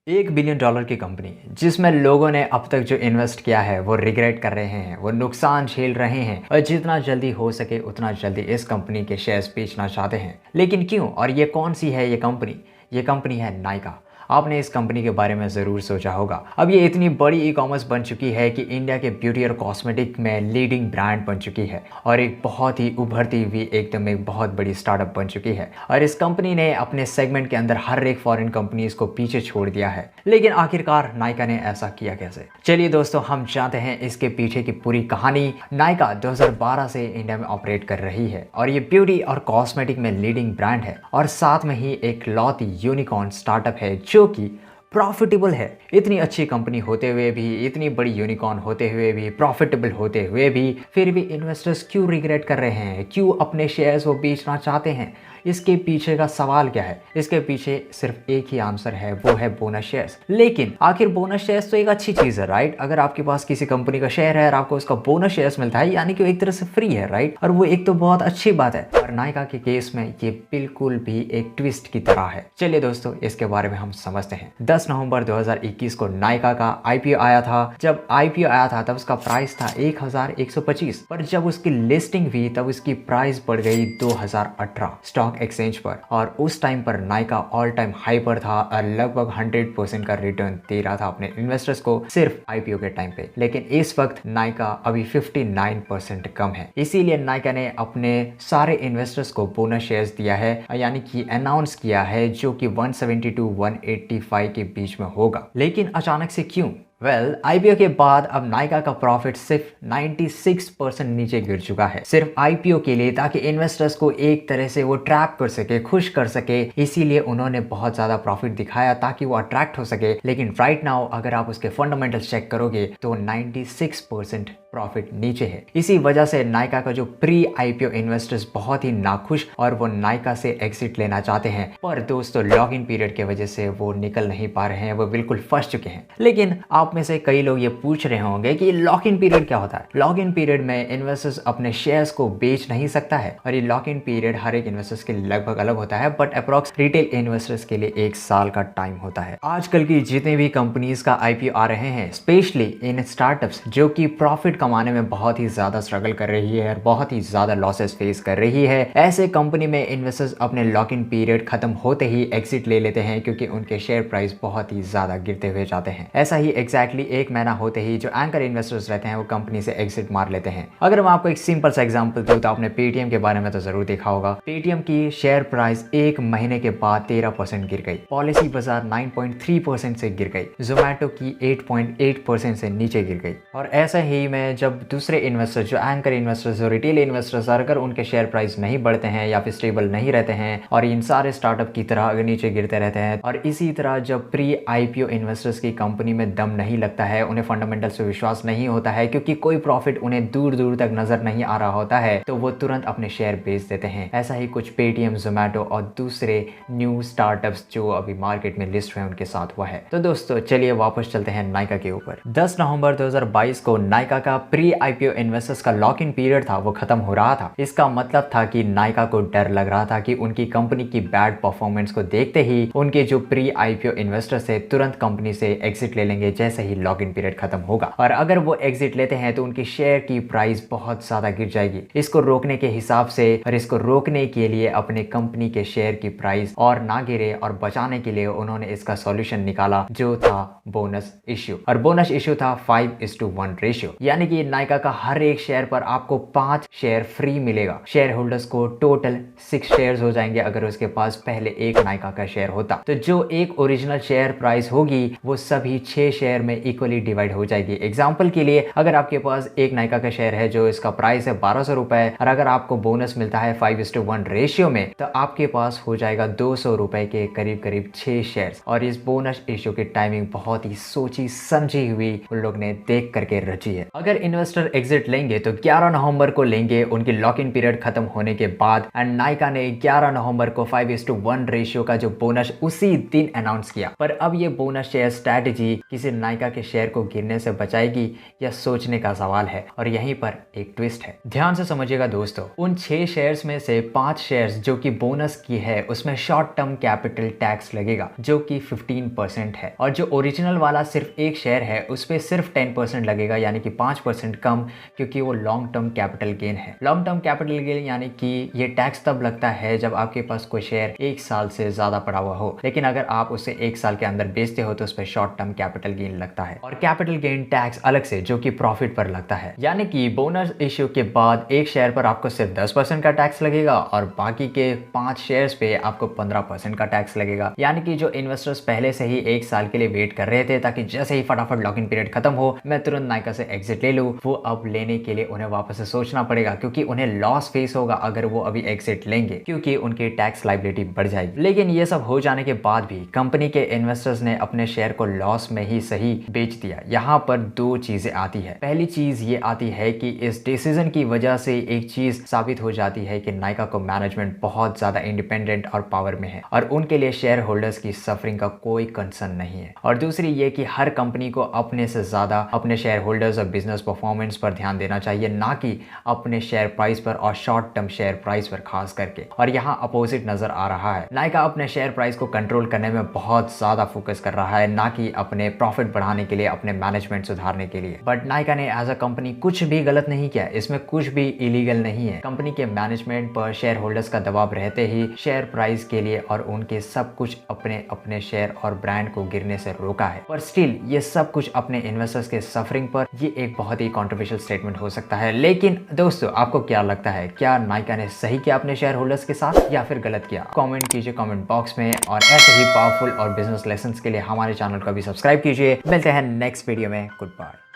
$1 billion की company जिसमें लोगों ने अब तक जो इन्वेस्ट किया है वो रिग्रेट कर रहे हैं, वो नुकसान झेल रहे हैं और जितना जल्दी हो सके उतना जल्दी इस कंपनी के शेयर्स बेचना चाहते हैं। लेकिन क्यों और ये कौन सी है ये कंपनी? ये कंपनी है नायका। आपने इस कंपनी के बारे में ज़रूर सोचा होगा। अब ये इतनी बड़ी ई कॉमर्स बन चुकी है कि इंडिया के ब्यूटी और कॉस्मेटिक में लीडिंग ब्रांड बन चुकी है और एक बहुत ही उभरती हुई एकदम एक बहुत बड़ी स्टार्टअप बन चुकी है। और इस कंपनी ने अपने सेगमेंट के अंदर हर एक फॉरेन कंपनीज को पीछे छोड़ दिया है। लेकिन आखिरकार नायका ने ऐसा किया कैसे? चलिए दोस्तों, हम जानते हैं इसके पीछे की पूरी कहानी। नायका 2012 से इंडिया में ऑपरेट कर रही है और ये ब्यूटी और कॉस्मेटिक में लीडिंग ब्रांड है और साथ में ही एक लौती यूनिकॉर्न स्टार्टअप है जो कि प्रॉफिटेबल है। इतनी अच्छी कंपनी होते हुए भी, इतनी बड़ी यूनिकॉर्न होते हुए भी, प्रॉफिटेबल होते हुए भी, फिर भी इन्वेस्टर्स क्यों रिग्रेट कर रहे हैं? क्यों अपने शेयर्स वो बेचना चाहते हैं? इसके पीछे का सवाल क्या है? इसके पीछे सिर्फ एक ही आंसर है, वो है बोनस शेयर्स। लेकिन आखिर बोनस शेयर्स तो एक अच्छी चीज है, राइट? अगर आपके पास किसी कंपनी का शेयर है और आपको उसका बोनस शेयर्स मिलता है, यानी कि वो एक तरह से फ्री है, राइट? और वो एक तो बहुत अच्छी बात है। और नायका के केस में ये बिल्कुल भी एक ट्विस्ट की तरह है। चलिए दोस्तों, इसके बारे में हम समझते हैं। 10 नवंबर 2021 को नायका का आईपीओ आया था। जब आईपीओ आया था तब उसका प्राइस था 1125, पर जब उसकी लिस्टिंग हुई तब उसकी प्राइस बढ़ गई 2018 स्टॉक एक्सचेंज पर। और उस टाइम पर नायका ऑल टाइम हाई पर था और लगभग 100% का रिटर्न दे रहा था अपने इन्वेस्टर्स को सिर्फ आईपीओ के टाइम पे। लेकिन इस वक्त नायका अभी 59% कम है। इसीलिए नायका ने अपने सारे इन्वेस्टर्स को बोनस शेयर्स दिया है, यानी कि अनाउंस किया है, जो कि 170 to 185 के बीच में होगा। लेकिन अचानक से क्यों? आईपीओ के बाद अब नायका का प्रॉफिट सिर्फ 96% नीचे गिर चुका है, सिर्फ आईपीओ के लिए, ताकि इन्वेस्टर्स को एक तरह से वो ट्रैप कर सके, खुश कर सके। इसीलिए उन्होंने बहुत ज्यादा प्रॉफिट दिखाया ताकि वो अट्रैक्ट हो सके। लेकिन राइट नाउ अगर आप उसके फंडामेंटल्स चेक करोगे तो 96% प्रॉफिट नीचे है। इसी वजह से नायका का जो प्री आईपीओ इन्वेस्टर्स बहुत ही नाखुश और वो नायका से एग्जिट लेना चाहते हैं। पर दोस्तों, लॉग इन पीरियड की वजह से वो निकल नहीं पा रहे हैं, वो बिल्कुल फंस चुके हैं। लेकिन आप में से कई लोग ये पूछ रहे होंगे कि लॉक इन पीरियड क्या होता है? लॉक इन पीरियड में इन्वेस्टर्स अपने शेयर्स को बेच नहीं सकता है और ये लॉक इन पीरियड हर एक इन्वेस्टर्स के लिए लगभग अलग होता है, बट अप्रॉक्स रिटेल इन्वेस्टर्स के लिए 1 साल का टाइम होता है। आजकल की जितने भी कंपनीज का आईपीओ आ रहे हैं, स्पेशली इन स्टार्टअप्स जो कि प्रॉफिट कमाने में बहुत ही ज्यादा स्ट्रगल कर रही है और बहुत ही ज्यादा लॉसेस फेस कर रही है, ऐसे कंपनी में इन्वेस्टर्स अपने लॉक इन पीरियड खत्म होते ही एग्जिट ले लेते हैं क्योंकि उनके शेयर प्राइस बहुत ही ज्यादा गिरते हुए जाते हैं। ऐसा ही एग्जैक्टली 1 महीना होते ही जो एंकर इन्वेस्टर्स रहते हैं वो कंपनी से एग्जिट मार लेते हैं। अगर मैं आपको एक सिंपल सा एग्जांपल दूं तो आपने पेटीएम के बारे में तो जरूर देखा होगा। पेटीएम की शेयर प्राइस 1 महीने के बाद 13% गिर गई, पॉलिसी बाजार 9.3% से गिर गई, जोमैटो की 8.8% से नीचे गिर गई। और ऐसा ही में जब दूसरे इन्वेस्टर्स जो एंकर इन्वेस्टर्स और रिटेल इन्वेस्टर्स अगर उनके शेयर प्राइस नहीं बढ़ते हैं या फिर स्टेबल नहीं रहते हैं और इन सारे स्टार्टअप की तरह अगर नीचे गिरते रहते हैं, और इसी तरह जब प्री आईपीओ इन्वेस्टर्स की कंपनी में दम नहीं लगता है, उन्हें फंडामेंटल्स पे विश्वास नहीं होता है क्योंकि कोई प्रॉफिट उन्हें दूर दूर तक नजर नहीं आ रहा होता है, तो वो तुरंत अपने शेयर बेच देते हैं। ऐसा ही कुछ पेटीएम, जोमैटो और दूसरे न्यू स्टार्टअप्स जो अभी मार्केट में लिस्ट हुए उनके साथ हुआ है। तो दोस्तों चलिए वापस चलते हैं नायका के ऊपर। 10 नवंबर 2022 को नायका का प्री आईपीओ इन्वेस्टर्स का लॉक इन पीरियड था, वो खत्म हो रहा था। इसका मतलब था कि नायका को डर लग रहा था कि उनकी कंपनी की बैड परफॉर्मेंस को देखते ही उनके जो प्री आईपीओ इन्वेस्टर्स है तुरंत कंपनी से एग्जिट ले लेंगे जैसे ही लॉक इन पीरियड खत्म होगा। और अगर वो एग्जिट लेते हैं तो उनकी शेयर की प्राइस बहुत ज्यादा गिर जाएगी। इसको रोकने के हिसाब से और इसको रोकने के लिए अपने कंपनी के शेयर की प्राइस और ना गिरे और बचाने के लिए उन्होंने इसका सॉल्यूशन निकाला जो था बोनस इश्यू। और बोनस इश्यू था 5:1 रेशियो, यानी कि नायका का हर एक शेयर पर आपको 5 शेयर फ्री मिलेगा। शेयर होल्डर्स को टोटल 6 शेयर्स हो जाएंगे अगर उसके पास पहले एक नायका का शेयर होता। तो जो एक ओरिजिनल शेयर प्राइस होगी वो सभी 6 शेयर में इक्वली डिवाइड हो जाएगी। एग्जाम्पल के लिए अगर आपके पास एक नायका का शेयर है जो इसका प्राइस है 1200 रुपए और अगर आपको बोनस मिलता है 5:1 रेशियो में, तो आपके पास हो जाएगा 200 रुपए के करीब करीब 6 शेयर्स। और इस बोनस इश्यू की टाइमिंग बहुत ही सोची समझी हुई उन लोग ने देख करके रची है। अगर अगर इन्वेस्टर एग्जिट लेंगे तो 11 नवंबर को लेंगे, उनकी लॉक इन पीरियड खत्म होने के बाद। एंड नायका ने 11 नवंबर को 5:1 रेशियो का जो बोनस उसी दिन अनाउंस किया। पर अब ये बोनस शेयर स्ट्रैटेजी किसी नायका के शेयर को गिरने से बचाएगी या सोचने का सवाल है। और यहीं पर एक ट्विस्ट है, ध्यान से समझिएगा दोस्तों। उन 6 शेयर्स में से 5 शेयर्स जो कि बोनस की है उसमें शॉर्ट टर्म कैपिटल टैक्स लगेगा जो कि 15% है। और जो ओरिजिनल वाला सिर्फ एक शेयर है उस पर सिर्फ 10% लगेगा, यानी कि 5% कम, क्योंकि वो लॉन्ग टर्म कैपिटल गेन है। लॉन्ग टर्म कैपिटल गेन यानी कि ये टैक्स तब लगता है जब आपके पास कोई शेयर 1 साल से ज्यादा पड़ा हुआ हो, लेकिन अगर आप उसे 1 साल के अंदर बेचते हो तो उस पर शॉर्ट टर्म कैपिटल गेन लगता है। और कैपिटल गेन टैक्स अलग से जो कि प्रॉफिट पर लगता है, यानी कि बोनस इश्यू के बाद एक शेयर पर आपको सिर्फ 10% का टैक्स लगेगा और बाकी के 5 शेयर्स पे आपको 15% का टैक्स लगेगा। यानी कि जो इन्वेस्टर्स पहले से ही 1 साल के लिए वेट कर रहे थे ताकि जैसे ही फटाफट लॉक इन पीरियड खत्म हो मैं तुरंत नायका से एग्जिट ले लूं, वो अब लेने के लिए उन्हें वापस से सोचना पड़ेगा, क्योंकि उन्हें लॉस फेस होगा अगर वो अभी एग्जिट लेंगे, क्योंकि उनकी टैक्स लायबिलिटी बढ़ जाएगी। लेकिन ये सब हो जाने के बाद भी कंपनी के इन्वेस्टर्स ने अपने शेयर को लॉस में ही सही बेच दिया। यहाँ पर 2 चीजें आती है। पहली चीज ये आती है कि इस डिसीजन की वजह से एक चीज साबित हो जाती है कि नायका को मैनेजमेंट बहुत ज्यादा इंडिपेंडेंट और पावर में है और उनके लिए शेयर होल्डर्स की सफरिंग का कोई कंसर्न नहीं है। और दूसरी ये कि हर कंपनी को अपने से ज्यादा अपने शेयर होल्डर्स और बिजनेस परफॉर्मेंस पर ध्यान देना चाहिए, ना कि अपने शेयर प्राइस पर और शॉर्ट टर्म शेयर प्राइस पर खास करके। और यहाँ अपोजिट नजर आ रहा है, नायका अपने शेयर प्राइस को कंट्रोल करने में बहुत ज्यादा फोकस कर रहा है, ना कि अपने प्रॉफिट बढ़ाने के लिए, अपने मैनेजमेंट सुधारने के लिए। बट नायका ने एज अ कंपनी कुछ भी गलत नहीं किया, इसमें कुछ भी इलीगल नहीं है। कंपनी के मैनेजमेंट पर शेयर होल्डर्स का दबाव रहते ही शेयर प्राइस के लिए और उनके सब कुछ अपने अपने शेयर और ब्रांड को गिरने से रोका है। पर स्टिल ये सब कुछ अपने इन्वेस्टर्स के सफरिंग पर, ये एक बहुत ही कंट्रोवर्शियल स्टेटमेंट हो सकता है। लेकिन दोस्तों आपको क्या लगता है, क्या नायका ने सही किया अपने शेयर होल्डर्स के साथ या फिर गलत किया? कमेंट कीजिए कमेंट बॉक्स में, और ऐसे ही पावरफुल और बिजनेस लेसन्स के लिए हमारे चैनल को भी सब्सक्राइब कीजिए। मिलते हैं नेक्स्ट वीडियो में। Good bye.